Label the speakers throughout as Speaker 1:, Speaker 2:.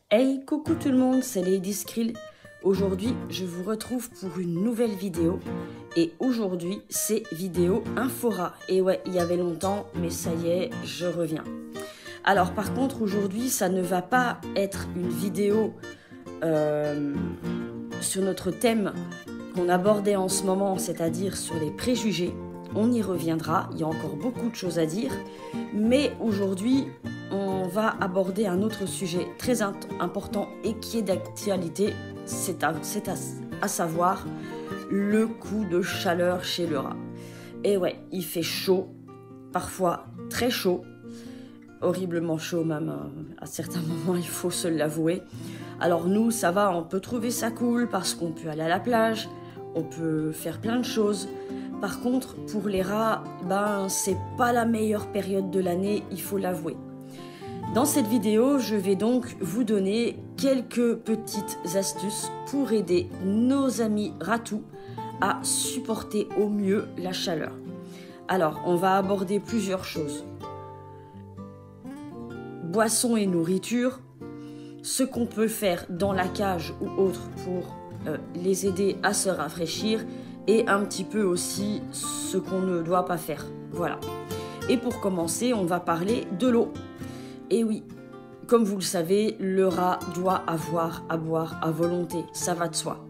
Speaker 1: Hey, coucou tout le monde, c'est Lady Skrill. Aujourd'hui, je vous retrouve pour une nouvelle vidéo. Et aujourd'hui, c'est vidéo Infora. Et ouais, il y avait longtemps, mais ça y est, je reviens. Alors par contre, aujourd'hui, ça ne va pas être une vidéo sur notre thème qu'on abordait en ce moment, c'est-à-dire sur les préjugés. On y reviendra, il y a encore beaucoup de choses à dire. Mais aujourd'hui, on va aborder un autre sujet très important et qui est d'actualité, c'est à savoir le coup de chaleur chez le rat. Et ouais, il fait chaud, parfois très chaud, horriblement chaud même, à certains moments, il faut se l'avouer. Alors nous, ça va, on peut trouver ça cool parce qu'on peut aller à la plage, on peut faire plein de choses. Par contre, pour les rats, c'est pas la meilleure période de l'année, il faut l'avouer. Dans cette vidéo, je vais donc vous donner quelques petites astuces pour aider nos amis ratous à supporter au mieux la chaleur. Alors, on va aborder plusieurs choses. Boissons et nourriture, ce qu'on peut faire dans la cage ou autre pour les aider à se rafraîchir et un petit peu aussi ce qu'on ne doit pas faire. Voilà. Et pour commencer, on va parler de l'eau. Et oui, comme vous le savez, le rat doit avoir à boire à volonté, ça va de soi.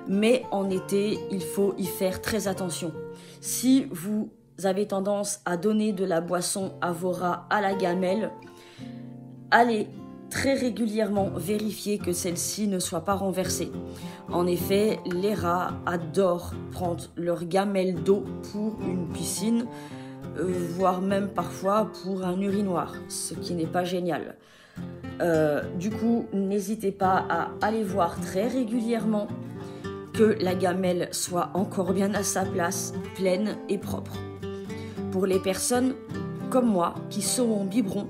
Speaker 1: Mais en été, il faut y faire très attention. Si vous avez tendance à donner de la boisson à vos rats à la gamelle, allez très régulièrement vérifier que celle-ci ne soit pas renversée. En effet, les rats adorent prendre leur gamelle d'eau pour une piscine, voire même parfois pour un urinoir, ce qui n'est pas génial. Du coup, n'hésitez pas à aller voir très régulièrement que la gamelle soit encore bien à sa place, pleine et propre. Pour les personnes comme moi qui sont en biberon,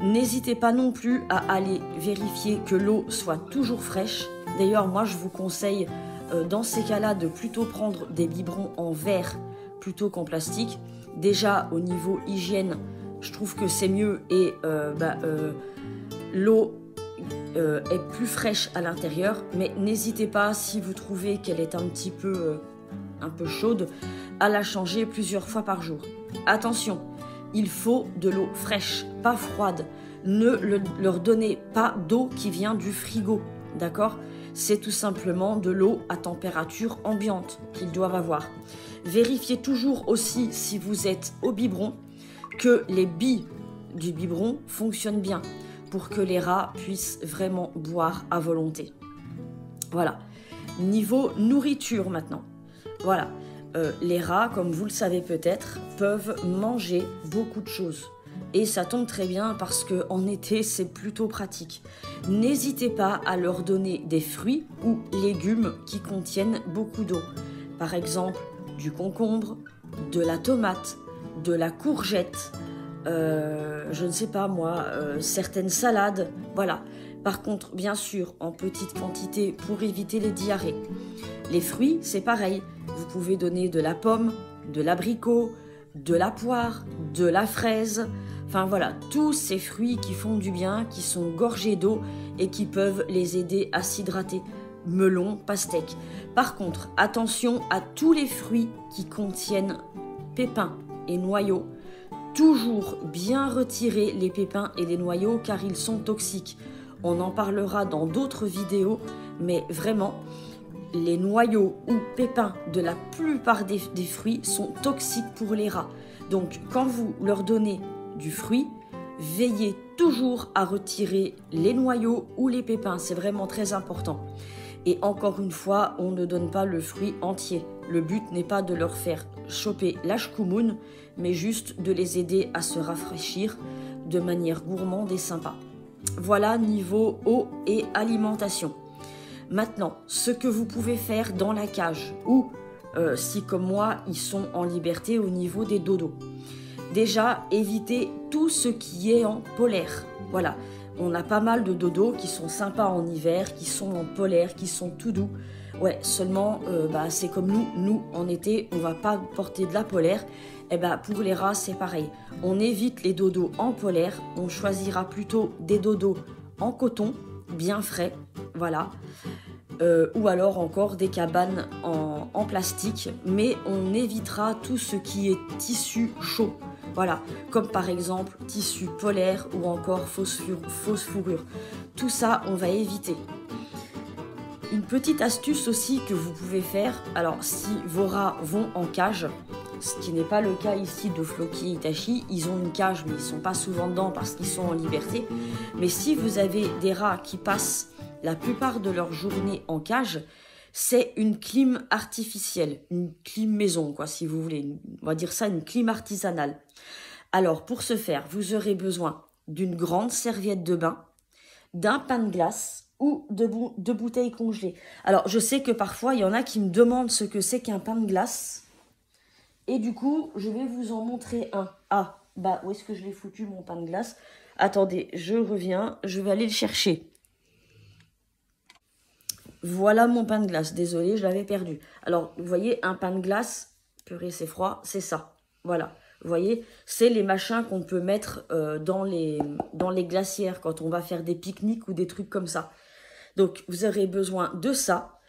Speaker 1: n'hésitez pas non plus à aller vérifier que l'eau soit toujours fraîche. D'ailleurs, moi, je vous conseille dans ces cas-là de plutôt prendre des biberons en verre plutôt qu'en plastique. Déjà, au niveau hygiène, je trouve que c'est mieux et l'eau est plus fraîche à l'intérieur. Mais n'hésitez pas, si vous trouvez qu'elle est un peu chaude, à la changer plusieurs fois par jour. Attention, il faut de l'eau fraîche, pas froide. Ne leur donnez pas d'eau qui vient du frigo, d'accord ? C'est tout simplement de l'eau à température ambiante qu'ils doivent avoir. Vérifiez toujours aussi, si vous êtes au biberon, que les billes du biberon fonctionnent bien pour que les rats puissent vraiment boire à volonté. Voilà. Niveau nourriture maintenant. Voilà. Les rats, comme vous le savez peut-être, peuvent manger beaucoup de choses. Et ça tombe très bien parce qu'en été, c'est plutôt pratique. N'hésitez pas à leur donner des fruits ou légumes qui contiennent beaucoup d'eau. Par exemple, du concombre, de la tomate, de la courgette, je ne sais pas moi, certaines salades, voilà. Par contre, bien sûr, en petite quantité pour éviter les diarrhées. Les fruits, c'est pareil. Vous pouvez donner de la pomme, de l'abricot, de la poire, de la fraise. Enfin voilà, tous ces fruits qui font du bien, qui sont gorgés d'eau et qui peuvent les aider à s'hydrater. Melon, pastèque. Par contre, attention à tous les fruits qui contiennent pépins et noyaux. Toujours bien retirer les pépins et les noyaux car ils sont toxiques. On en parlera dans d'autres vidéos, mais vraiment, les noyaux ou pépins de la plupart des fruits sont toxiques pour les rats. Donc, quand vous leur donnez du fruit, veillez toujours à retirer les noyaux ou les pépins. C'est vraiment très important. Et encore une fois, on ne donne pas le fruit entier. Le but n'est pas de leur faire choper la shkoumoun, mais juste de les aider à se rafraîchir de manière gourmande et sympa. Voilà niveau eau et alimentation. Maintenant, ce que vous pouvez faire dans la cage ou si comme moi, ils sont en liberté au niveau des dodos. Déjà, évitez tout ce qui est en polaire. Voilà, on a pas mal de dodos qui sont sympas en hiver, qui sont en polaire, qui sont tout doux. Ouais, seulement, c'est comme nous en été, on va pas porter de la polaire. Et pour les rats, c'est pareil. On évite les dodos en polaire, on choisira plutôt des dodos en coton, bien frais, voilà. Ou alors encore des cabanes en plastique, mais on évitera tout ce qui est tissu chaud. Voilà, comme par exemple tissu polaire ou encore fausse fourrure. Tout ça, on va éviter. Une petite astuce aussi que vous pouvez faire, alors si vos rats vont en cage, ce qui n'est pas le cas ici de Floki et Itachi, ils ont une cage mais ils ne sont pas souvent dedans parce qu'ils sont en liberté. Mais si vous avez des rats qui passent la plupart de leur journée en cage, c'est une clim artificielle, une clim maison quoi si vous voulez, on va dire ça une clim artisanale. Alors pour ce faire, vous aurez besoin d'une grande serviette de bain, d'un pain de glace ou de bouteilles congelées. Alors je sais que parfois il y en a qui me demandent ce que c'est qu'un pain de glace. Et du coup, je vais vous en montrer un. Ah, bah où est-ce que je l'ai foutu mon pain de glace? Attendez, je reviens, je vais aller le chercher. Voilà mon pain de glace, désolé, je l'avais perdu. Alors, vous voyez, un pain de glace, purée, c'est froid, c'est ça. Voilà, vous voyez, c'est les machins qu'on peut mettre dans les glacières quand on va faire des pique-niques ou des trucs comme ça. Donc, vous aurez besoin de ça,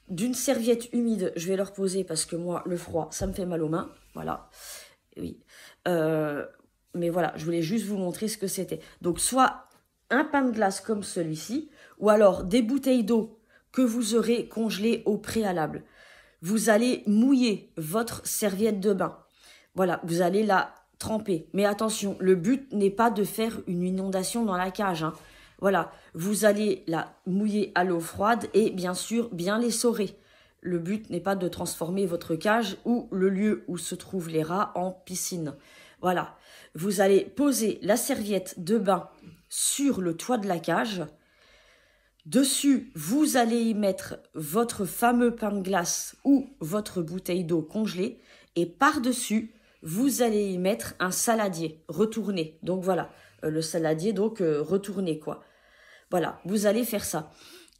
Speaker 1: d'une serviette humide, je vais leur poser parce que moi, le froid, ça me fait mal aux mains. Voilà, oui. Mais voilà, je voulais juste vous montrer ce que c'était. Donc, soit un pain de glace comme celui-ci, ou alors des bouteilles d'eau que vous aurez congelées au préalable. Vous allez mouiller votre serviette de bain. Voilà, vous allez la tremper. Mais attention, le but n'est pas de faire une inondation dans la cage, hein. Voilà, vous allez la mouiller à l'eau froide et bien sûr bien l'essorer. Le but n'est pas de transformer votre cage ou le lieu où se trouvent les rats en piscine. Voilà, vous allez poser la serviette de bain sur le toit de la cage. Dessus, vous allez y mettre votre fameux pain de glace ou votre bouteille d'eau congelée. Et par-dessus, vous allez y mettre un saladier retourné. Donc voilà, le saladier donc retourné quoi. Voilà, vous allez faire ça.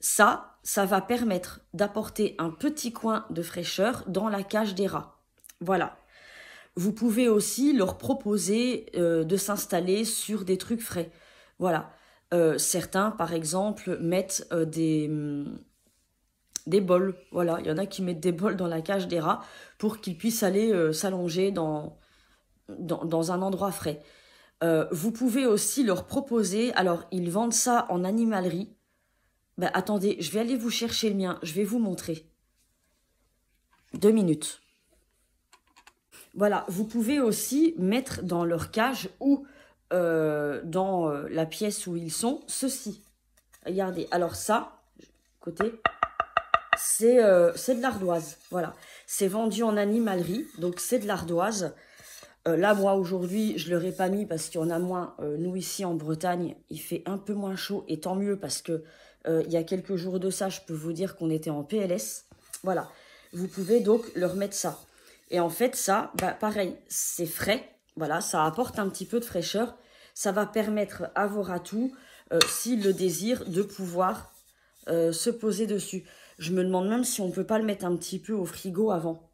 Speaker 1: Ça va permettre d'apporter un petit coin de fraîcheur dans la cage des rats. Voilà. Vous pouvez aussi leur proposer de s'installer sur des trucs frais. Voilà. Certains, par exemple, mettent des bols. Voilà, il y en a qui mettent des bols dans la cage des rats pour qu'ils puissent aller s'allonger dans un endroit frais. Vous pouvez aussi leur proposer, alors ils vendent ça en animalerie. Ben, attendez, je vais aller vous chercher le mien, je vais vous montrer. 2 minutes. Voilà, vous pouvez aussi mettre dans leur cage ou dans la pièce où ils sont, ceci. Regardez, alors ça, côté, c'est de l'ardoise. Voilà, c'est vendu en animalerie, donc c'est de l'ardoise. Là, moi, aujourd'hui, je ne l'aurais pas mis parce qu'il y en a moins. Nous, ici, en Bretagne, il fait un peu moins chaud. Et tant mieux parce que il y a quelques jours de ça, je peux vous dire qu'on était en PLS. Voilà. Vous pouvez donc leur mettre ça. Et en fait, ça, bah, pareil, c'est frais. Voilà, ça apporte un petit peu de fraîcheur. Ça va permettre à vos ratous, s'ils le désirent, de pouvoir se poser dessus. Je me demande même si on ne peut pas le mettre un petit peu au frigo avant.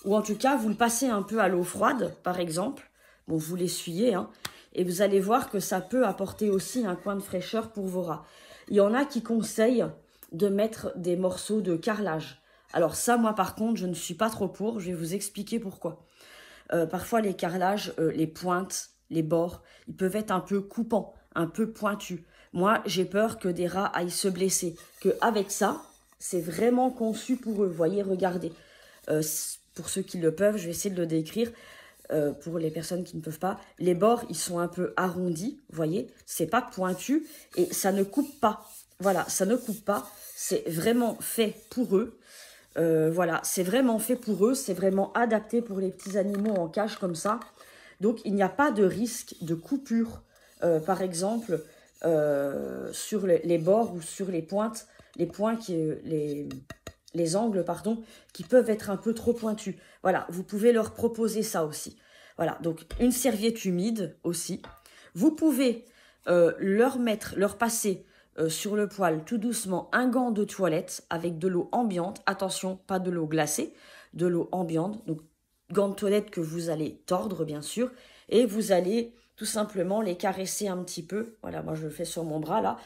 Speaker 1: Ou en tout cas, vous le passez un peu à l'eau froide, par exemple. Bon, vous l'essuyez, hein. Et vous allez voir que ça peut apporter aussi un coin de fraîcheur pour vos rats. Il y en a qui conseillent de mettre des morceaux de carrelage. Alors ça, moi, par contre, je ne suis pas trop pour. Je vais vous expliquer pourquoi. Parfois, les carrelages, les pointes, les bords, ils peuvent être un peu coupants, un peu pointus. Moi, j'ai peur que des rats aillent se blesser. Qu'avec ça, c'est vraiment conçu pour eux. Vous voyez, regardez. Pour ceux qui le peuvent, je vais essayer de le décrire. Pour les personnes qui ne peuvent pas, les bords, ils sont un peu arrondis, vous voyez, c'est pas pointu et ça ne coupe pas. Voilà, ça ne coupe pas, c'est vraiment fait pour eux. Voilà, c'est vraiment fait pour eux, c'est vraiment adapté pour les petits animaux en cage comme ça. Donc, il n'y a pas de risque de coupure, par exemple, sur les bords ou sur les pointes, les angles, pardon, qui peuvent être un peu trop pointus. Voilà, vous pouvez leur proposer ça aussi. Voilà, donc une serviette humide aussi. Vous pouvez leur passer sur le poil tout doucement un gant de toilette avec de l'eau ambiante. Attention, pas de l'eau glacée, de l'eau ambiante. Donc, gant de toilette que vous allez tordre, bien sûr. Et vous allez tout simplement les caresser un petit peu. Voilà, moi je le fais sur mon bras là,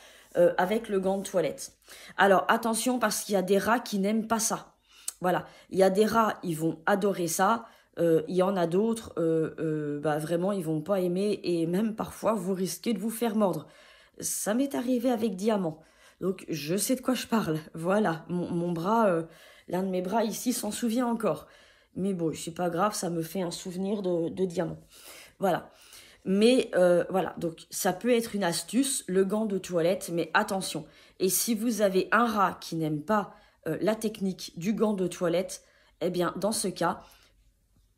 Speaker 1: avec le gant de toilette. Alors attention parce qu'il y a des rats qui n'aiment pas ça. Voilà, il y a des rats, ils vont adorer ça. Il y en a d'autres, vraiment, ils vont pas aimer et même parfois, vous risquez de vous faire mordre. Ça m'est arrivé avec Diamant. Donc, je sais de quoi je parle. Voilà, mon bras, l'un de mes bras ici s'en souvient encore. Mais bon, c'est pas grave, ça me fait un souvenir de Diamant. Voilà. Mais voilà, donc ça peut être une astuce, le gant de toilette, mais attention. Et si vous avez un rat qui n'aime pas la technique du gant de toilette, eh bien, dans ce cas,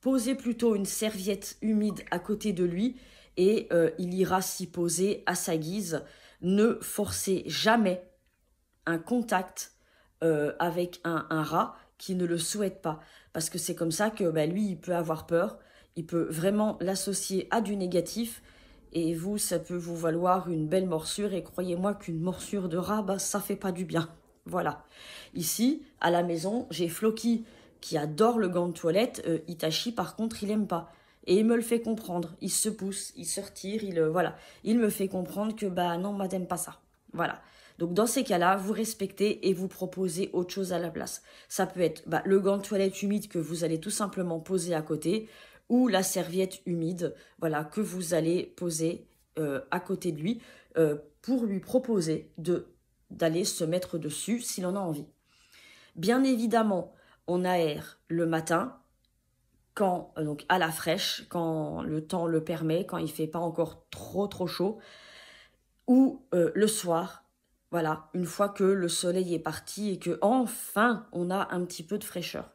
Speaker 1: posez plutôt une serviette humide à côté de lui et il ira s'y poser à sa guise. Ne forcez jamais un contact avec un rat qui ne le souhaite pas. Parce que c'est comme ça que lui, il peut avoir peur. Il peut vraiment l'associer à du négatif. Et vous, ça peut vous valoir une belle morsure. Et croyez-moi qu'une morsure de rat, ça fait pas du bien. Voilà. Ici, à la maison, j'ai Floki qui adore le gant de toilette. Itachi, par contre, il aime pas. Et il me le fait comprendre. Il se pousse, il se retire, voilà. Il me fait comprendre que, non, moi, t'aimes pas ça. Voilà. Donc, dans ces cas-là, vous respectez et vous proposez autre chose à la place. Ça peut être le gant de toilette humide que vous allez tout simplement poser à côté ou la serviette humide, voilà, que vous allez poser à côté de lui pour lui proposer d'aller se mettre dessus s'il en a envie. Bien évidemment, on aère le matin, donc à la fraîche, quand le temps le permet, quand il ne fait pas encore trop chaud, ou le soir, voilà, une fois que le soleil est parti et que enfin on a un petit peu de fraîcheur.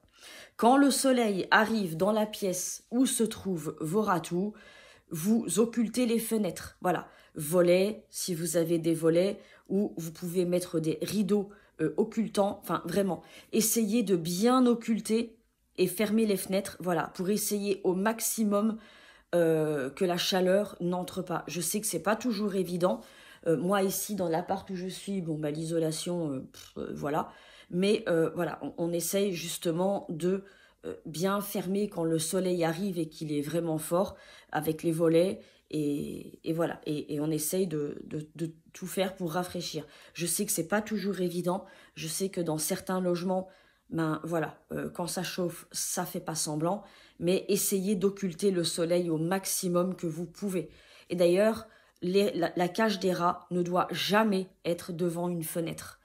Speaker 1: Quand le soleil arrive dans la pièce où se trouvent vos ratous, vous occultez les fenêtres, voilà, volets, si vous avez des volets, ou vous pouvez mettre des rideaux occultants, enfin vraiment, essayez de bien occulter et fermer les fenêtres, voilà, pour essayer au maximum que la chaleur n'entre pas. Je sais que c'est pas toujours évident. Moi ici dans l'appart où je suis, l'isolation, voilà, mais voilà, on essaye justement de bien fermer quand le soleil arrive et qu'il est vraiment fort avec les volets et voilà, et on essaye de tout faire pour rafraîchir. Je sais que c'est pas toujours évident, je sais que dans certains logements, voilà, quand ça chauffe, ça fait pas semblant, mais essayez d'occulter le soleil au maximum que vous pouvez. Et d'ailleurs, la cage des rats ne doit jamais être devant une fenêtre.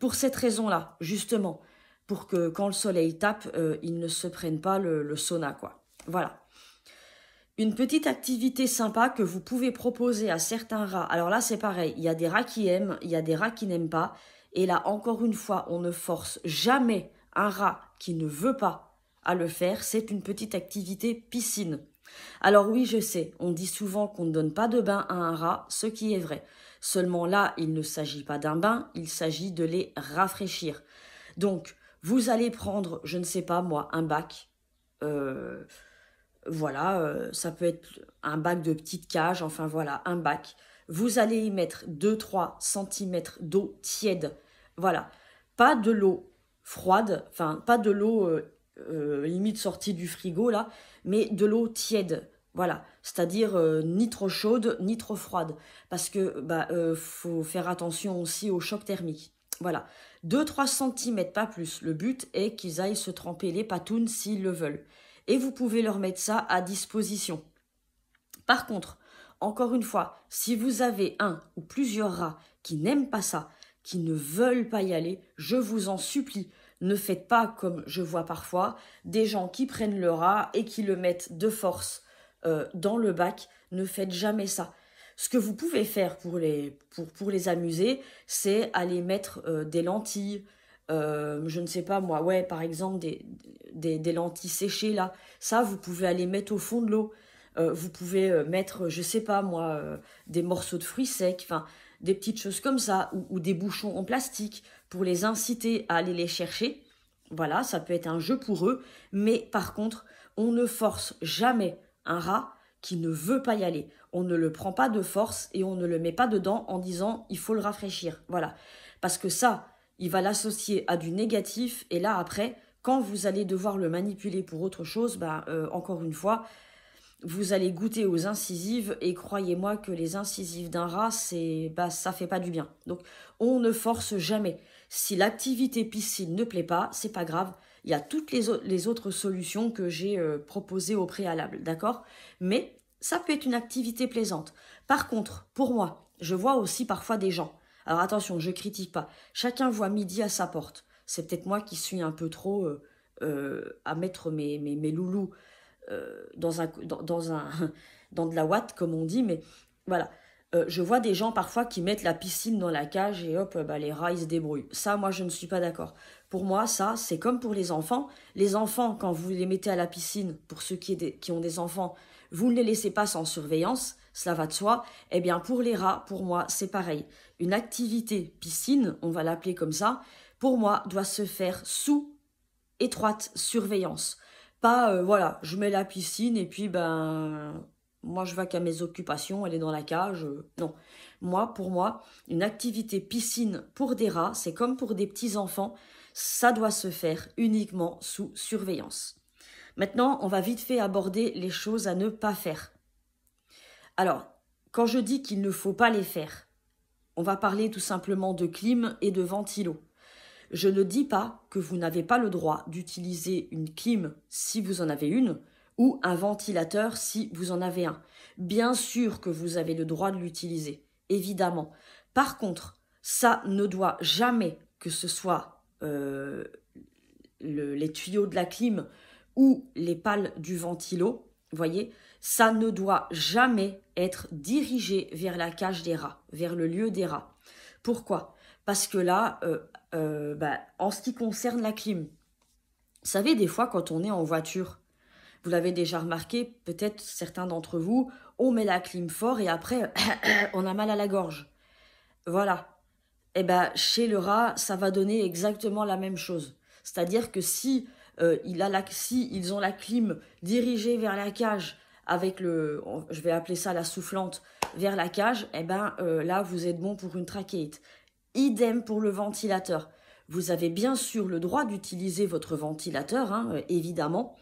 Speaker 1: Pour cette raison-là, justement, pour que quand le soleil tape, ils ne se prennent pas le sauna, quoi. Voilà. Une petite activité sympa que vous pouvez proposer à certains rats. Alors là, c'est pareil. Il y a des rats qui aiment, il y a des rats qui n'aiment pas. Et là, encore une fois, on ne force jamais un rat qui ne veut pas à le faire. C'est une petite activité piscine. Alors oui, je sais, on dit souvent qu'on ne donne pas de bain à un rat, ce qui est vrai. Seulement là, il ne s'agit pas d'un bain, il s'agit de les rafraîchir. Donc, vous allez prendre, je ne sais pas moi, un bac. Voilà, ça peut être un bac de petite cage, enfin voilà, un bac. Vous allez y mettre 2-3 cm d'eau tiède. Voilà, pas de l'eau froide, enfin pas de l'eau limite sortie du frigo là, mais de l'eau tiède. Voilà, c'est-à-dire ni trop chaude, ni trop froide. Parce que faut faire attention aussi au choc thermique. Voilà, 2-3 cm, pas plus. Le but est qu'ils aillent se tremper les patounes s'ils le veulent. Et vous pouvez leur mettre ça à disposition. Par contre, encore une fois, si vous avez un ou plusieurs rats qui n'aiment pas ça, qui ne veulent pas y aller, je vous en supplie, ne faites pas comme je vois parfois, des gens qui prennent le rat et qui le mettent de force dans le bac. Ne faites jamais ça. Ce que vous pouvez faire pour les amuser, c'est aller mettre des lentilles, je ne sais pas moi, ouais, par exemple des lentilles séchées là, ça vous pouvez aller mettre au fond de l'eau. Vous pouvez mettre, je sais pas moi, des morceaux de fruits secs, enfin des petites choses comme ça, ou des bouchons en plastique pour les inciter à aller les chercher. Voilà, ça peut être un jeu pour eux, mais par contre, on ne force jamais un rat qui ne veut pas y aller. On ne le prend pas de force et on ne le met pas dedans en disant il faut le rafraîchir. Voilà, parce que ça, il va l'associer à du négatif et là après, quand vous allez devoir le manipuler pour autre chose, encore une fois, vous allez goûter aux incisives et croyez-moi que les incisives d'un rat, ça fait pas du bien. Donc, on ne force jamais. Si l'activité piscine ne plaît pas, c'est pas grave. Il y a toutes les autres solutions que j'ai proposées au préalable, d'accord? Mais ça peut être une activité plaisante. Par contre, pour moi, je vois aussi parfois des gens. Alors attention, je critique pas. Chacun voit midi à sa porte. C'est peut-être moi qui suis un peu trop à mettre mes loulous dans de la ouate, comme on dit, mais voilà. Je vois des gens parfois qui mettent la piscine dans la cage et hop, les rats, ils se débrouillent. Ça, moi, je ne suis pas d'accord. Pour moi, ça, c'est comme pour les enfants. Les enfants, quand vous les mettez à la piscine, pour ceux qui ont des enfants, vous ne les laissez pas sans surveillance, cela va de soi. Eh bien, pour les rats, pour moi, c'est pareil. Une activité piscine, on va l'appeler comme ça, pour moi, doit se faire sous étroite surveillance. Pas, voilà, je mets la piscine et puis, moi, je vais qu'à mes occupations, elle est dans la cage. Non. Pour moi, une activité piscine pour des rats, c'est comme pour des petits-enfants, ça doit se faire uniquement sous surveillance. Maintenant, on va vite fait aborder les choses à ne pas faire. Alors, quand je dis qu'il ne faut pas les faire, on va parler tout simplement de clim et de ventilo. Je ne dis pas que vous n'avez pas le droit d'utiliser une clim si vous en avez une, ou un ventilateur si vous en avez un. Bien sûr que vous avez le droit de l'utiliser, évidemment. Par contre, ça ne doit jamais, que ce soit les tuyaux de la clim ou les pales du ventilo, voyez, ça ne doit jamais être dirigé vers la cage des rats, vers le lieu des rats. Pourquoi? Parce que là, en ce qui concerne la clim, vous savez, des fois, quand on est en voiture, vous l'avez déjà remarqué, peut-être certains d'entre vous, on met la clim fort et après, on a mal à la gorge. Voilà. Eh bien, chez le rat, ça va donner exactement la même chose. C'est-à-dire que si ils ont la clim dirigée vers la cage, avec je vais appeler ça la soufflante, vers la cage, là, vous êtes bon pour une trachéite. Idem pour le ventilateur. Vous avez bien sûr le droit d'utiliser votre ventilateur, évidemment.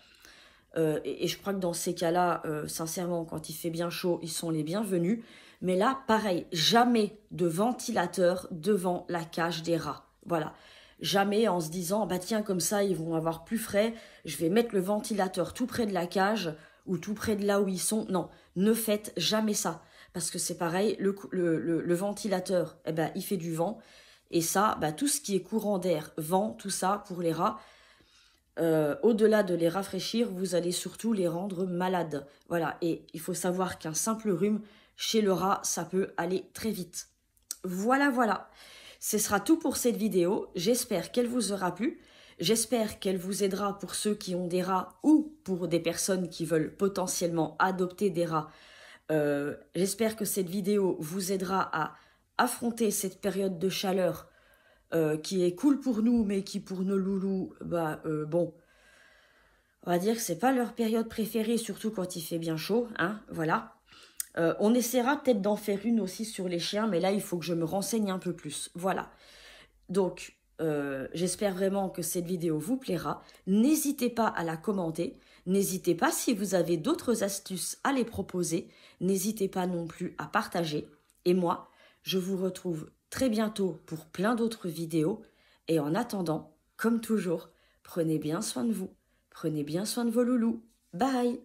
Speaker 1: Et je crois que dans ces cas-là, sincèrement, quand il fait bien chaud, ils sont les bienvenus. Mais là, pareil, jamais de ventilateur devant la cage des rats. Voilà. Jamais en se disant, tiens, comme ça, ils vont avoir plus frais, je vais mettre le ventilateur tout près de la cage ou tout près de là où ils sont. Non, ne faites jamais ça. Parce que c'est pareil, le ventilateur, il fait du vent. Et ça, tout ce qui est courant d'air, vent, tout ça, pour les rats, au-delà de les rafraîchir, vous allez surtout les rendre malades. Voilà, et il faut savoir qu'un simple rhume, chez le rat, ça peut aller très vite. Voilà. Ce sera tout pour cette vidéo. J'espère qu'elle vous aura plu. J'espère qu'elle vous aidera pour ceux qui ont des rats ou pour des personnes qui veulent potentiellement adopter des rats. J'espère que cette vidéo vous aidera à affronter cette période de chaleur qui est cool pour nous, mais qui pour nos loulous, bon, on va dire que c'est pas leur période préférée, surtout quand il fait bien chaud, voilà. On essaiera peut-être d'en faire une aussi sur les chiens, mais là, il faut que je me renseigne un peu plus. Voilà. Donc, j'espère vraiment que cette vidéo vous plaira. N'hésitez pas à la commenter. N'hésitez pas si vous avez d'autres astuces à les proposer. N'hésitez pas non plus à partager. Et moi, je vous retrouve très bientôt pour plein d'autres vidéos. Et en attendant, comme toujours, prenez bien soin de vous. Prenez bien soin de vos loulous. Bye!